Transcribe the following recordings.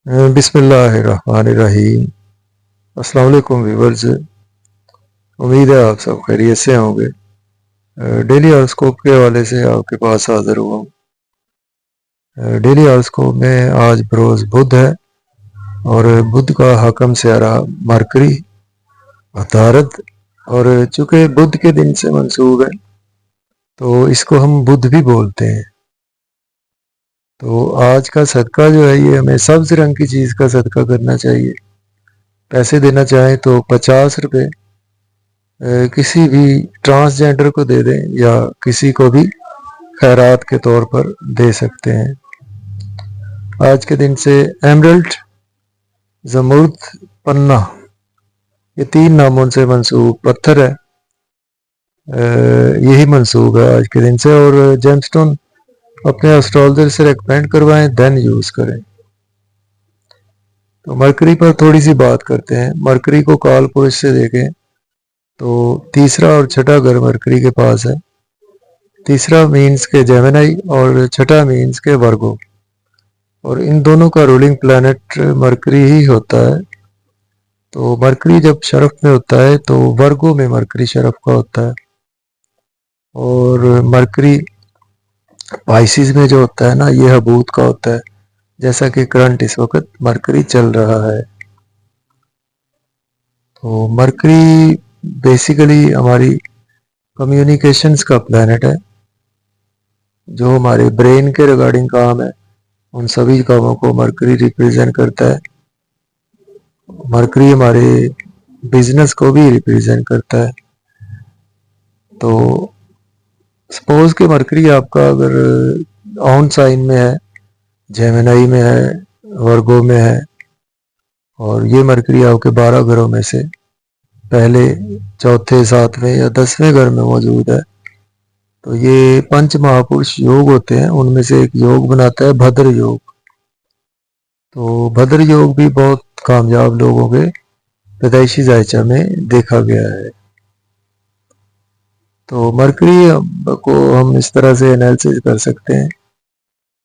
बिस्मिल्लाहिर्रहमानिर्रहीम। अस्सलाम वालेकुम व्यूअर्स। उम्मीद है आप सब खैरियत से होंगे। डेली हॉरोस्कोप के हवाले से आपके पास हाजिर हुआ हूँ। डेली हॉरोस्कोप में आज बरोज़ बुध है और बुध का हकम स्यारा मरकरी अतारद, और चूँकि बुध के दिन से मंसूब है तो इसको हम बुध भी बोलते हैं। तो आज का सदका जो है ये हमें सब्ज़ रंग की चीज़ का सदका करना चाहिए। पैसे देना चाहें तो 50 रुपये किसी भी ट्रांसजेंडर को दे दें या किसी को भी खैरात के तौर पर दे सकते हैं। आज के दिन से एमरल्ड, जमुर्द, पन्ना, ये 3 नामों से मंसूब पत्थर है, यही मंसूब है आज के दिन से। और जेमस्टोन अपने एस्ट्रोलॉजर से रेकमेंड करवाएं, देन यूज़ करें। तो मरकरी पर थोड़ी सी बात करते हैं। मरकरी को काल पुरुष से देखें तो तीसरा और छठा घर मरकरी के पास है। तीसरा मीन्स के जेमिनी और छठा मीन्स के वर्गो, और इन दोनों का रूलिंग प्लैनेट मरकरी ही होता है। तो मरकरी जब शरफ में होता है तो वर्गो में मरकरी शरफ का होता है, और मरकरी पाइसिस में जो होता है ना, ये हबूत का होता है, जैसा कि करंट इस वक्त मरकरी चल रहा है। तो मरकरी बेसिकली हमारी कम्युनिकेशंस का प्लैनेट है। जो हमारे ब्रेन के रिगार्डिंग काम है उन सभी कामों को मरकरी रिप्रेजेंट करता है। मरकरी हमारे बिजनेस को भी रिप्रेजेंट करता है। तो सपोज कि मरकरी आपका अगर ऑन साइन में है, जेमिनी में है, वर्गो में है, और ये मरकरी आपके 12 घरों में से पहले, चौथे, सातवें या 10वें घर में मौजूद है, तो ये पंच महापुरुष योग होते हैं, उनमें से एक योग बनाता है भद्र योग। तो भद्र योग भी बहुत कामयाब लोगों के पैदाइशी जायचा में देखा गया है। तो मरकरी को हम इस तरह से एनालिसिस कर सकते हैं।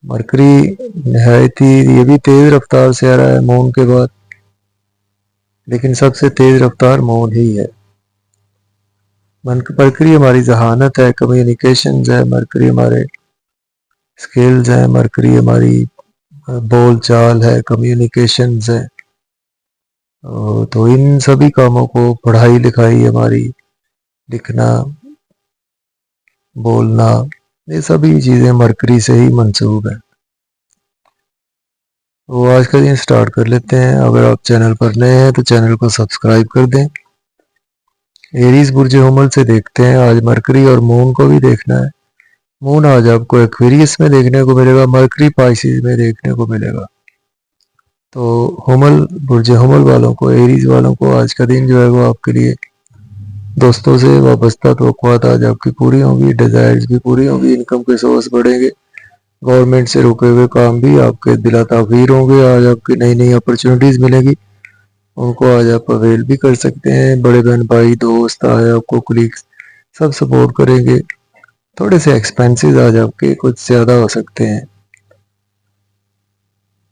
मरकरी नहायत ही, ये भी तेज रफ्तार से आ रहा है मून के बाद, लेकिन सबसे तेज रफ्तार मून ही है। मरकरी हमारी जहानत है, कम्युनिकेशंस है, मरकरी हमारे स्किल्स हैं, मरकरी हमारी बोल चाल है, कम्युनिकेशंस है। तो इन सभी कामों को, पढ़ाई लिखाई हमारी, लिखना, बोलना, ये सभी चीज़ें मरकरी से ही मंसूब है। तो आज का दिन स्टार्ट कर लेते हैं। अगर आप चैनल पर नए हैं तो चैनल को सब्सक्राइब कर दें। एरीज बुर्ज हमल से देखते हैं। आज मरकरी और मून को भी देखना है। मून आज आपको एक्वेरियस में देखने को मिलेगा, मरकरी पाइसिस में देखने को मिलेगा। तो हमल, बुर्ज हमल वालों को, एरीज वालों को आज का दिन जो है वो आपके लिए दोस्तों से वाबस्ता तवक्कुआत आज आपकी पूरी होंगी, डिज़ायर्स भी पूरी होंगी, इनकम के सोर्स बढ़ेंगे, गवर्नमेंट से रुके हुए काम भी आपके दिला ताखीर होंगे। आज आपकी नई नई अपॉर्चुनिटीज़ मिलेगी, उनको आज आप अवेल भी कर सकते हैं। बड़े बहन भाई दोस्त आज आपको, कुलीग्स सब सपोर्ट करेंगे। थोड़े से एक्सपेंसेस आज आपके कुछ ज़्यादा हो सकते हैं।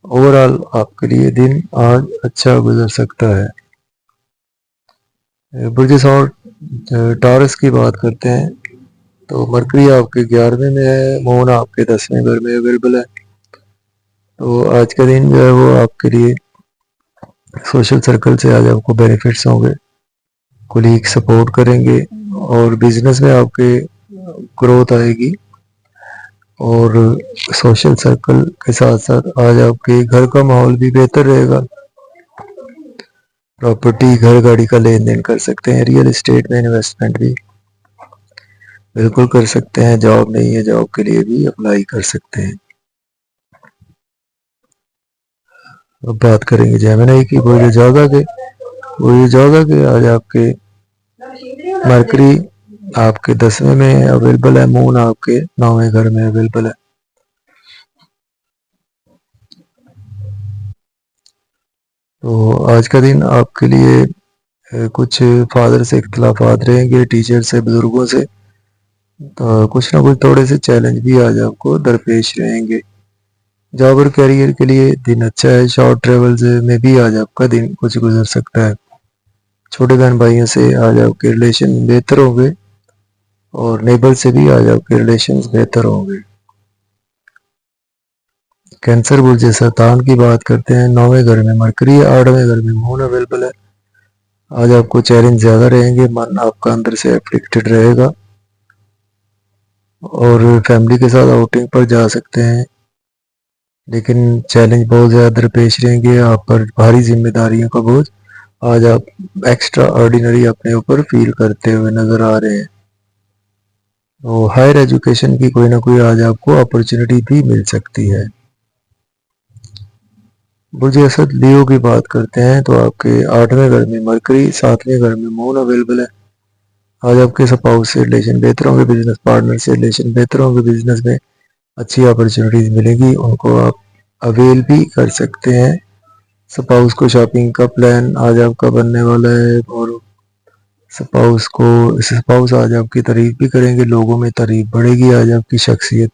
ओवरऑल आपके लिए दिन आज अच्छा गुजर सकता है। बुर्ज और टॉरस की बात करते हैं तो मरकरी आपके 11वें में है, मून आपके 10वें घर में अवेलेबल है। तो आज का दिन जो है वो आपके लिए सोशल सर्कल से आज आपको बेनिफिट्स होंगे, कुलीग सपोर्ट करेंगे, और बिजनेस में आपके ग्रोथ आएगी, और सोशल सर्कल के साथ साथ आज आपके घर का माहौल भी बेहतर रहेगा। प्रॉपर्टी, घर, गाड़ी का लेन देन कर सकते हैं। रियल एस्टेट में इन्वेस्टमेंट भी बिल्कुल कर सकते हैं। जॉब नहीं है, जॉब के लिए भी अप्लाई कर सकते हैं। अब बात करेंगे जेमिनी की। वो ये जागा के आज आपके मरकरी आपके 10वें में अवेलेबल है, मून आपके 9वें घर में अवेलेबल है। तो आज का दिन आपके लिए कुछ फादर से इख्तिलाफात रहेंगे, टीचर से, बुजुर्गों से, तो कुछ ना कुछ थोड़े से चैलेंज भी आज आपको दरपेश रहेंगे। जॉब और कैरियर के लिए दिन अच्छा है। शॉर्ट ट्रेवल्स में भी आज आपका दिन कुछ गुजर सकता है। छोटे बहन भाइयों से आज आपके रिलेशन बेहतर होंगे और नेबर से भी आज आपके रिलेशंस बेहतर होंगे। कैंसर बुर्ज शैतान की बात करते हैं। 9वें घर में मरकरी है, 8वें घर में मून अवेलेबल है। आज आपको चैलेंज ज़्यादा रहेंगे, मन आपका अंदर से एफ्लिक्टेड रहेगा और फैमिली के साथ आउटिंग पर जा सकते हैं, लेकिन चैलेंज बहुत ज़्यादा दरपेश रहेंगे। आप पर भारी जिम्मेदारियों का बोझ आज आप एक्स्ट्रा ऑर्डिनरी अपने ऊपर फील करते हुए नज़र आ रहे हैं। तो हायर एजुकेशन की कोई ना कोई आज आपको अपॉर्चुनिटी भी मिल सकती है। बुर्ज असद लियो की बात करते हैं तो आपके 8वें घर में मरकरी, 7वें घर में मून अवेलेबल है। आज आपके स्पाउस से रिलेशन बेहतर होंगे, बिजनेस पार्टनर से रिलेशन बेहतर होंगे, बिजनेस में अच्छी अपॉर्चुनिटीज मिलेगी, उनको आप अवेल भी कर सकते हैं। स्पाउस को शॉपिंग का प्लान आज आपका बनने वाला है और स्पाउस आज आपकी तारीफ भी करेंगे, लोगों में तारीफ बढ़ेगी। आज आपकी शख्सियत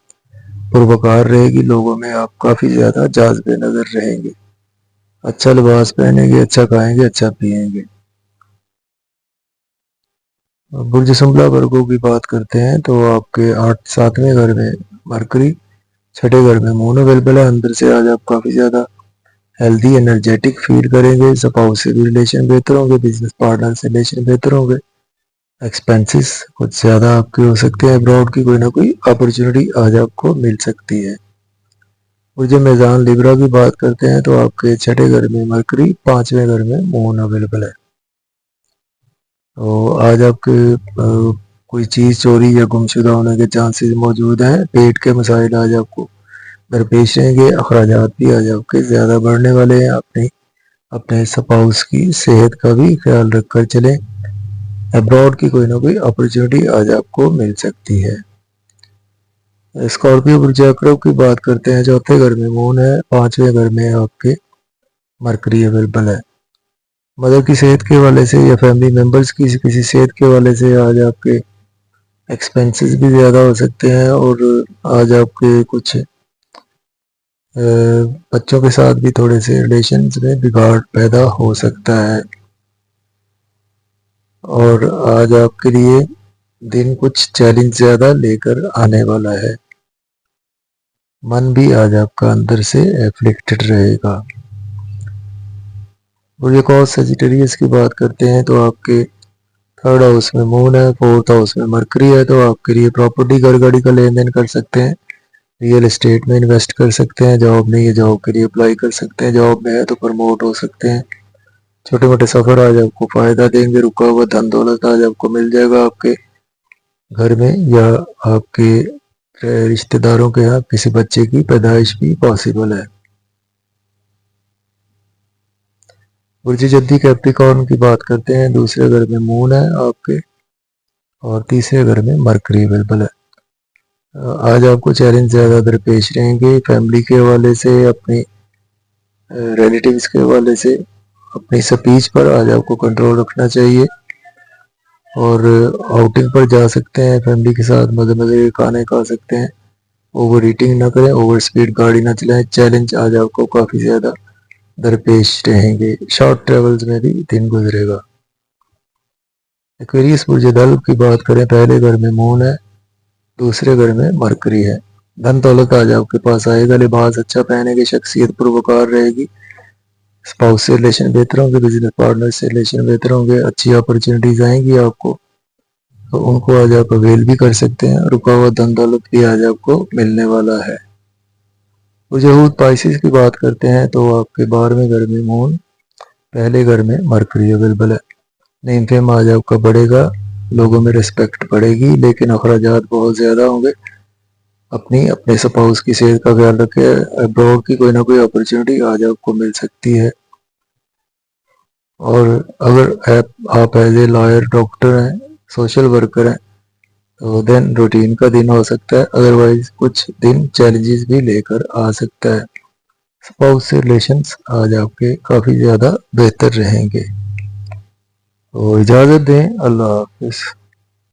पुरवकार रहेगी, लोगों में आप काफ़ी ज़्यादा जाज़बे नज़र रहेंगे। अच्छा लिबास पहनेंगे, अच्छा खाएंगे, अच्छा पिएंगे। बुर्ज शुम्ला वर्गों की बात करते हैं तो आपके 7वें घर में मरकरी, 6ठे घर में मून अवेलेबल है। अंदर से आज आप काफ़ी ज़्यादा हेल्दी एनर्जेटिक फील करेंगे। स्पाउस से भी रिलेशन बेहतर होंगे, बिजनेस पार्टनर से रिलेशन बेहतर होंगे। एक्सपेंसेस कुछ ज़्यादा आपके हो सकते हैं। अब्रॉड की कोई ना कोई अपॉर्चुनिटी आज आपको मिल सकती है। और जब मेज़ान लिब्रा की बात करते हैं तो आपके 6ठे घर में मरकरी, 5वें घर में मून अवेलेबल है। तो आज आपके कोई चीज़ चोरी या गुमशुदा होने के चांसेस मौजूद हैं। पेट के मसाइल आज आपको दरपेश रहेंगे। अखराजात भी आज आपके ज़्यादा बढ़ने वाले हैं। अपने स्पाउस की सेहत का भी ख्याल रखकर चलें। अब्रॉड की कोई ना कोई अपॉर्चुनिटी आज आपको मिल सकती है। स्कॉर्पियो बुर्ज अकरब की बात करते हैं। 4थे घर में मून है, 5वें घर में आपके मरकरी अवेलेबल है। मदर की सेहत के हवाले से या फैमिली मेम्बर्स की किसी सेहत के हवाले से आज आपके एक्सपेंसेस भी ज़्यादा हो सकते हैं और आज आपके कुछ बच्चों के साथ भी थोड़े से रिलेशंस में बिगाड़ पैदा हो सकता है और आज आपके लिए दिन कुछ चैलेंज ज़्यादा लेकर आने वाला है। मन भी आज आपका अंदर से एफ्लिक्टेड रहेगा। बुर्ज कौस सजिटेरियस की बात करते हैं तो आपके 3rd हाउस में मून है, 4th हाउस में मरकरी है। तो आपके लिए प्रॉपर्टी, घर गाड़ी का लेन देन कर सकते हैं, रियल एस्टेट में इन्वेस्ट कर सकते हैं। जॉब नहीं है, जॉब के लिए अप्लाई कर सकते हैं। जॉब में है तो प्रमोट हो सकते हैं। छोटे मोटे सफ़र आज आपको फ़ायदा देंगे। रुका हुआ धन दौलत आज आपको मिल जाएगा आपके घर में या आपके रिश्तेदारों के यहाँ किसी बच्चे की पैदाइश भी पॉसिबल है। बुर्ज जद्दी कैप्रिकॉर्न की बात करते हैं। 2रे घर में मून है आपके और 3रे घर में मरकरी अवेलेबल है। आज आपको चैलेंज ज़्यादा दरपेश रहेंगे। फैमिली के हवाले से, अपनी रिलेटिव्स के हवाले से, अपनी स्पीच पर आज आपको कंट्रोल रखना चाहिए और आउटिंग पर जा सकते हैं फैमिली के साथ, मज़े मज़े के खाने खा सकते हैं। ओवर ईटिंग ना करें, ओवर स्पीड गाड़ी ना चलाएं। चैलेंज आज आपको काफ़ी ज़्यादा दरपेश रहेंगे। शॉर्ट ट्रेवल्स में भी दिन गुजरेगा। एक्वेरियस बुर्ज दल्ब की बात करें, पहले घर में मून है, 2रे घर में मरकरी है। धन दौलत आज आपके पास आएगा। लिबास अच्छा पहनेंगे, शख्सियत पुरवकार रहेगी। स्पाउस से रिलेशन बेहतर होंगे, बिजनेस पार्टनर से रिलेशन बेहतर होंगे। अच्छी अपॉर्चुनिटीज आएंगी आपको, तो उनको आज आप अवेल भी कर सकते हैं। रुका हुआ धन दौलत भी आज आपको मिलने वाला है। यहूद पाइसिस की बात करते हैं तो आपके 12वें घर में मून, पहले घर में मरकरी अवेलेबल है। नेम फेम आज आपका बढ़ेगा, लोगों में रिस्पेक्ट बढ़ेगी, लेकिन अखराजात बहुत ज़्यादा होंगे। अपने स्पाउस की सेहत का ख्याल रखें। अब्रॉड की कोई ना कोई अपॉर्चुनिटी आज आपको मिल सकती है और अगर आप एज ए लॉयर, डॉक्टर हैं, सोशल वर्कर हैं तो देन रूटीन का दिन हो सकता है। अदरवाइज कुछ दिन चैलेंजेस भी लेकर आ सकता है। स्पाउस से रिलेशंस आज आपके काफ़ी ज़्यादा बेहतर रहेंगे। तो इजाज़त दें, अल्लाह हाफिज़।